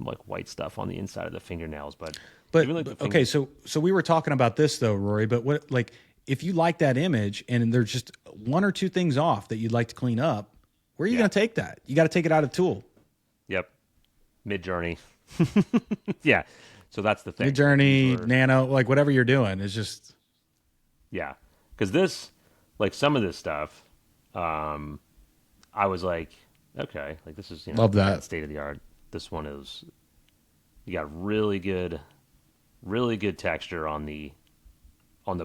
like white stuff on the inside of the fingernails, but even like okay, so we were talking about this though, Rory, but what, like, if you like that image and there's just one or two things off that you'd like to clean up, where are you going to take that? You got to take it out of Tool. Yep. Midjourney. Yeah. So that's the thing. Midjourney, Nano, like whatever you're doing is just. Yeah. Because this, like some of this stuff, I was like, okay, like this is, love that state of the art. This one is, you got really good texture on the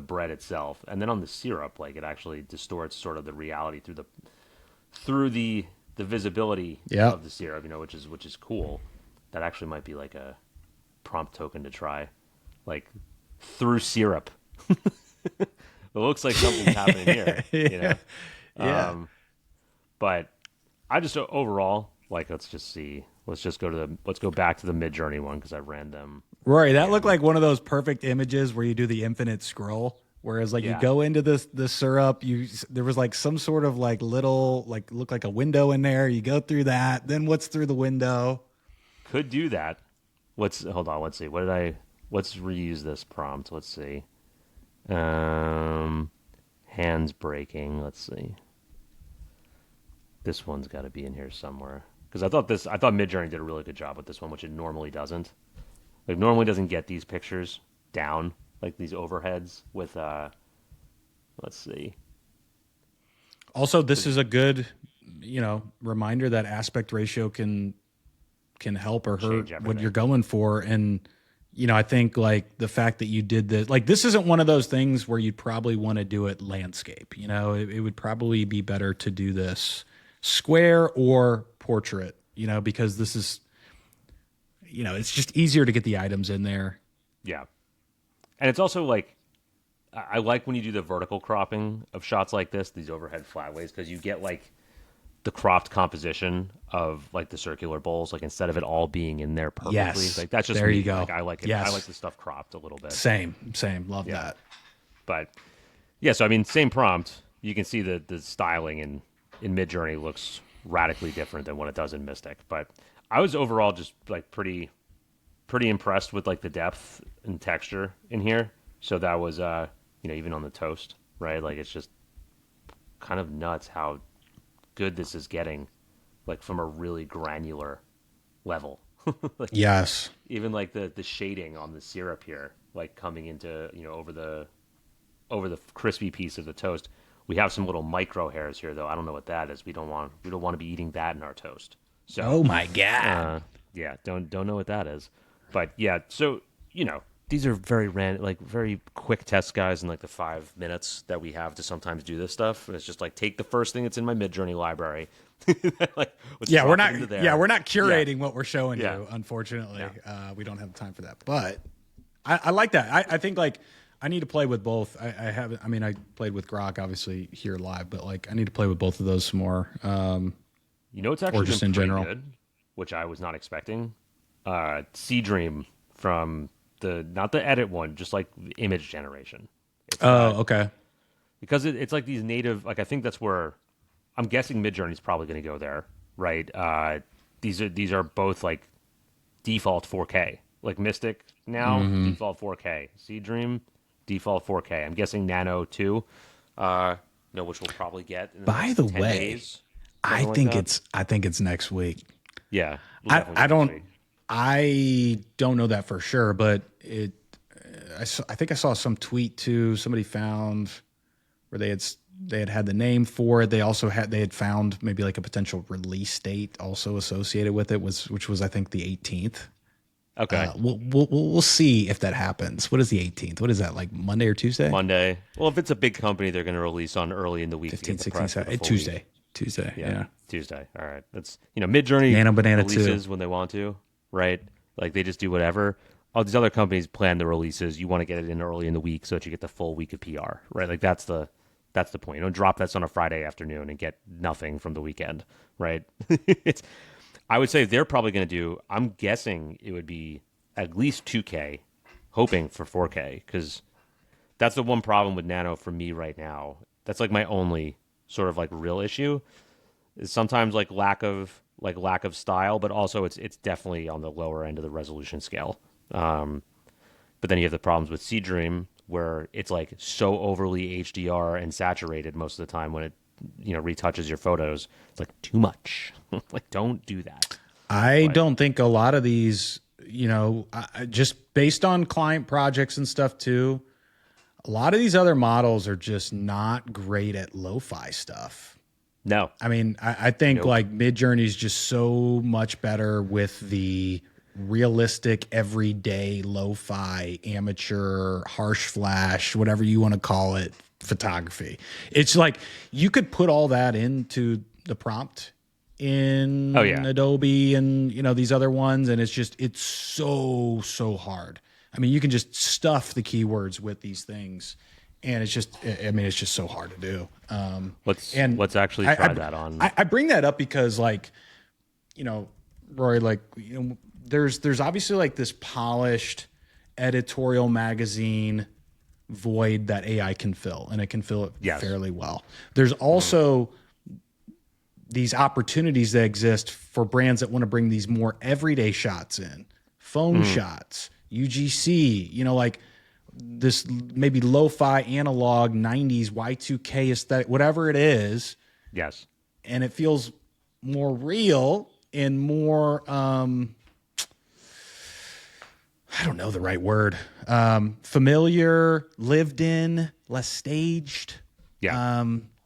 bread itself, and then on the syrup, like it actually distorts sort of the reality through the visibility of the syrup, which is cool. That actually might be like a prompt token to try, like through syrup. It looks like something's happening here, Yeah. But I just overall, like, let's go back to the Midjourney one because I ran them. Rory, that looked like one of those perfect images where you do the infinite scroll. Whereas like you go into the syrup, there was like some sort of like little, like look like a window in there. You go through that, then what's through the window? Could do that. Hold on, let's see. Let's reuse this prompt. Let's see. Hands breaking. Let's see. This one's got to be in here somewhere. Because I thought Midjourney did a really good job with this one, which it normally doesn't. Like normally doesn't get these pictures down, like these overheads with let's see. Also, this is a good, reminder that aspect ratio can help or hurt what you're going for. And, I think like the fact that you did this, like this isn't one of those things where you'd probably want to do it landscape. It would probably be better to do this square or portrait, because this is, it's just easier to get the items in there. Yeah. And it's also like, I like when you do the vertical cropping of shots like this, these overhead flatways, because you get like the cropped composition of like the circular bowls, like instead of it all being in there perfectly. Yes. Like that's just there me. You go. Like I like it. Yes. I like the stuff cropped a little bit. Same. Love that. But yeah, so I mean, same prompt. You can see the styling in Midjourney looks radically different than what it does in Mystic. But I was overall just like pretty impressed with like the depth and texture in here. So that was even on the toast, right? Like it's just kind of nuts how good this is getting, like from a really granular level. Like, yes. Even like the shading on the syrup here, like coming into over the crispy piece of the toast. We have some little micro hairs here, though. I don't know what that is. We don't want to be eating that in our toast. So, oh my god, yeah, don't know what that is. But yeah, so these are very very quick test guys in like the 5 minutes that we have to sometimes do this stuff. It's just like take the first thing that's in my Midjourney library. Like, we're not curating what we're showing you. Unfortunately, we don't have time for that. But I like that. I think like I need to play with both. I played with Grok obviously here live, but like I need to play with both of those some more. It's actually or just in general, good, which I was not expecting. Sea Dream from not the edit one, just like the image generation. Okay. Because it's like these native, like I think that's where I'm guessing Midjourney's probably going to go there, right? These are both like default 4K, like Mystic now default 4K, Sea Dream default 4K. I'm guessing Nano too, which we'll probably get. In the By the 10 way, days, I think it's next week. Yeah, I don't know that for sure, but I think I saw some tweet too. Somebody found where they had the name for it. They had found maybe like a potential release date also associated with it, which was I think the 18th. Okay. We'll see if that happens. What is the 18th? What is that, like Monday or Tuesday? Monday. Well, if it's a big company, they're going to release on early in the week. 15, 16, 17, Tuesday. Week. Tuesday. Yeah. Tuesday. All right. That's, Midjourney Nano Banana releases 2 when they want to, right? Like they just do whatever. All these other companies plan the releases. You want to get it in early in the week so that you get the full week of PR, right? Like that's the point. You don't drop this on a Friday afternoon and get nothing from the weekend, right? I would say they're probably going to do, I'm guessing it would be at least 2K, hoping for 4K, because that's the one problem with Nano for me right now. That's like my only sort of like real issue is sometimes like lack of style, but also it's definitely on the lower end of the resolution scale. But then you have the problems with Seedream where it's like so overly HDR and saturated most of the time when it retouches your photos. It's like too much. Like don't do that. I don't think a lot of these, just based on client projects and stuff too, a lot of these other models are just not great at lo-fi stuff. No. I mean, I think like Midjourney is just so much better with the realistic, everyday, lo-fi, amateur, harsh flash, whatever you want to call it, photography. It's like you could put all that into the prompt in Adobe and these other ones, and it's so hard. I mean, you can just stuff the keywords with these things, and it's just so hard to do. Let's actually try that on. I bring that up because, like, Rory, like, there's obviously like this polished editorial magazine void that AI can fill, and it can fill it fairly well. There's also these opportunities that exist for brands that want to bring these more everyday shots in, phone shots, UGC, like this maybe lo-fi analog 90s Y2K aesthetic, whatever it is. Yes. And it feels more real and more, I don't know the right word, familiar, lived in, less staged. Yeah.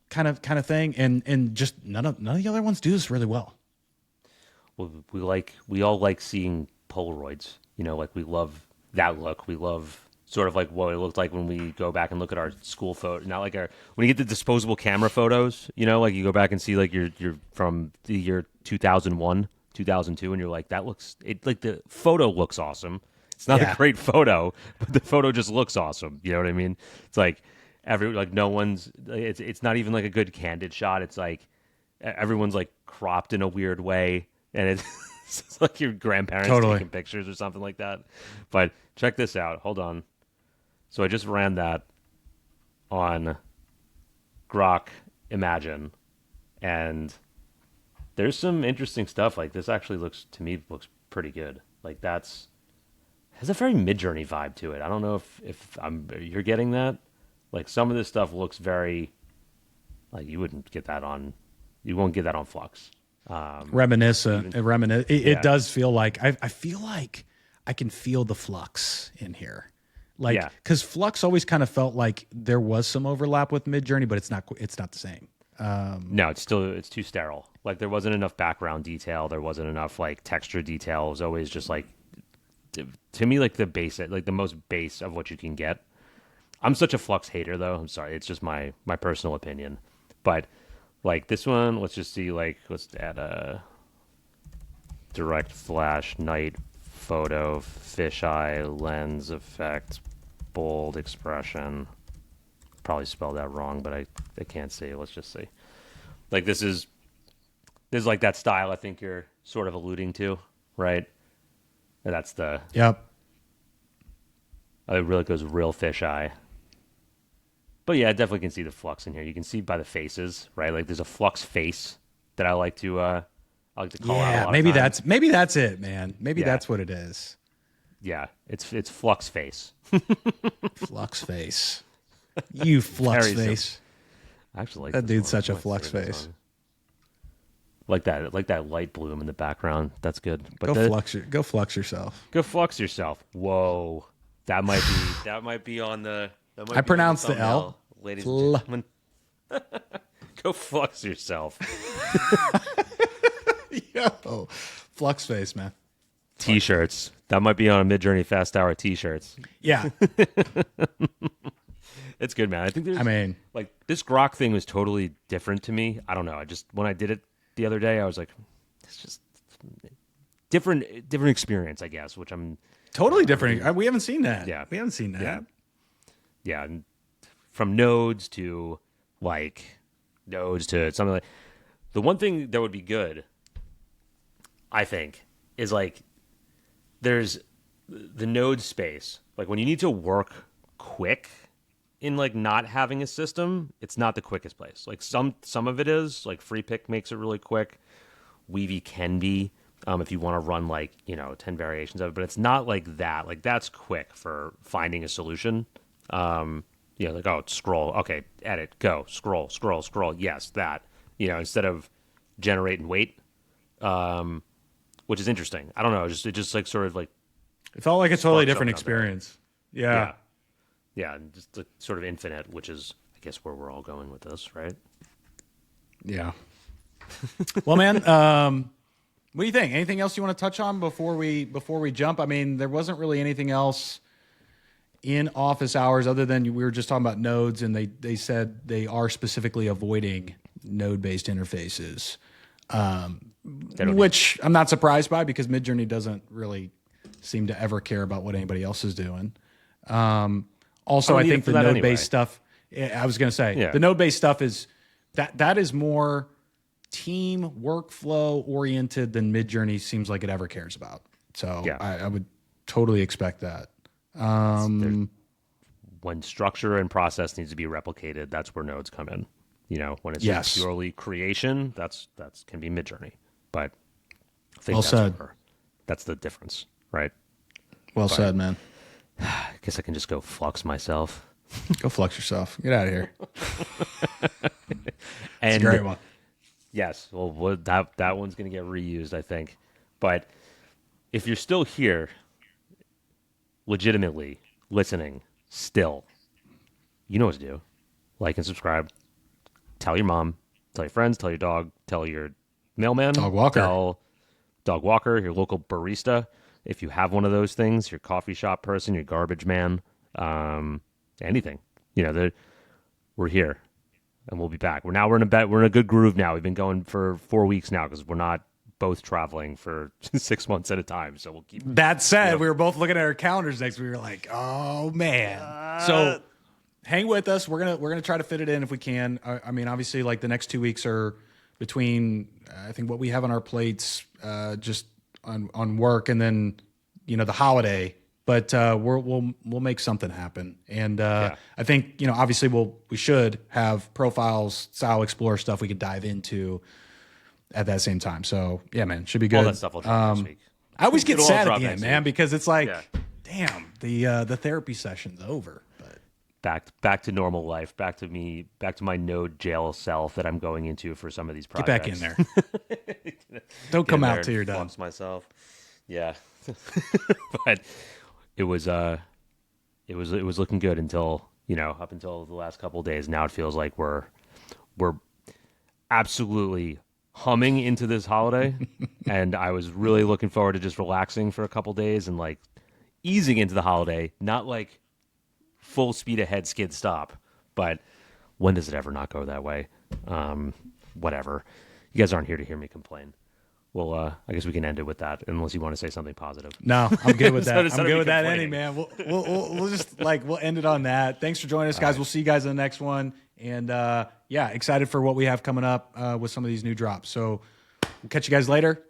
Kind of thing, and just none of the other ones do this really well. Well, we all like seeing Polaroids. Like we love that look. We love sort of like what it looked like when we go back and look at our school photo. Not like when you get the disposable camera photos. Like you go back and see like you're from the year 2001, 2002, and you're like like the photo looks awesome. It's not a great photo, but the photo just looks awesome. You know what I mean? It's like. No one's it's not even like a good candid shot. It's like everyone's like cropped in a weird way, and it's like your grandparents taking pictures or something like that. But check this out. Hold on. So I just ran that on Grok Imagine, and there's some interesting stuff. Like this actually looks pretty good. Like has a very Midjourney vibe to it. I don't know if you're getting that. Like some of this stuff looks very, like you won't get that on Flux. Reminiscent. It does feel like I feel like I can feel the Flux in here, like because Flux always kind of felt like there was some overlap with Midjourney, but it's not the same. No, it's too sterile. Like there wasn't enough background detail, there wasn't enough like texture detail. It was always just like to me like the basic, like the most base of what you can get. I'm such a Flux hater, though. I'm sorry. It's just my personal opinion. But, like, this one, let's just see, like, let's add a direct flash, night photo, fisheye, lens effect, bold expression. Probably spelled that wrong, but I can't see. Let's just see. Like, this is like that style I think you're sort of alluding to, right? And that's the... Yep. It really goes real fisheye. But yeah, I definitely can see the Flux in here. You can see by the faces, right? Like there's a Flux face that I like to call out a lot maybe of times. maybe that's it, man. Maybe that's what it is. Yeah, it's Flux face. Flux face. You Flux face. I actually like that dude's such a Flux face. Like that light bloom in the background. That's good. But go flux yourself. Go Flux yourself. Whoa. That might be on the. I pronounced the L, ladies and gentlemen. Go Flux yourself. Yo, Flux face, man. T-shirts. That might be on a Midjourney Fast Hour T-shirts. Yeah. It's good, man. I think like this Grok thing was totally different to me. I don't know. When I did it the other day, I was like, it's just different experience, I guess, which I'm totally different. We haven't seen that. Yeah. We haven't seen that. Yeah. And from nodes to something like the one thing that would be good, I think, is like there's the node space. Like when you need to work quick in like not having a system, it's not the quickest place. Like some of it is, like Free Pick makes it really quick. Weavy can be if you want to run like 10 variations of it, but it's not like that. Like that's quick for finding a solution. Like scroll, okay, edit, go, scroll. Yes, that. Instead of generate and wait, which is interesting. I don't know. It just like sort of like it felt like a totally different experience. Yeah. Yeah, and just like sort of infinite, which is, I guess, where we're all going with this, right? Yeah. Well, man, what do you think? Anything else you want to touch on before we jump? I mean, there wasn't really anything else in office hours other than we were just talking about nodes, and they said they are specifically avoiding node-based interfaces, which I'm not surprised by because Midjourney doesn't really seem to ever care about what anybody else is doing. Also, I think the node-based stuff, I was going to say, the node-based stuff is that is more team workflow oriented than Midjourney seems like it ever cares about. So I would totally expect that. When structure and process needs to be replicated, that's where nodes come in. When it's just purely creation, that's can be Midjourney. But I think that's the difference, right? Well said, man. I guess I can just go Flux myself. Go Flux yourself. Get out of here. And it's a great one. Yes. Well, that one's going to get reused, I think. But if you're still here, legitimately listening, still, you know what to do. Like and subscribe. Tell your mom. Tell your friends. Tell your dog. Tell your mailman. Dog walker. Tell dog walker, your local barista. If you have one of those things, your coffee shop person, your garbage man, anything, we're here and we'll be back. We're in a good groove now. We've been going for 4 weeks now because we're not both traveling for 6 months at a time. So we'll keep. That said, we were both looking at our calendars next. We were like, oh man. So hang with us. We're gonna try to fit it in if we can. I mean, obviously, like the next 2 weeks are between I think what we have on our plates, just on work, and then the holiday. But we'll make something happen. And I think obviously we should have profiles, style explorer stuff we could dive into at that same time. So yeah, man, should be good. All that stuff will drop next week. I always get sad at the end, man, because it's like, damn, the therapy session's over. But back to normal life, back to my node jail cell that I'm going into for some of these projects. Get back in there. Don't come out till you're done. Myself. Yeah. But it was looking good until up until the last couple of days. Now it feels like we're absolutely humming into this holiday, and I was really looking forward to just relaxing for a couple of days and like easing into the holiday, not like full speed ahead skid stop. But when does it ever not go that way? Whatever. You guys aren't here to hear me complain. Well, I guess we can end it with that, unless you want to say something positive. No, I'm good with that. I'm good with that ending, man. We'll just we'll end it on that. Thanks for joining us, guys. Right. We'll see you guys in the next one. And excited for what we have coming up with some of these new drops. So we'll catch you guys later.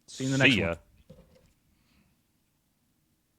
See you in the next one.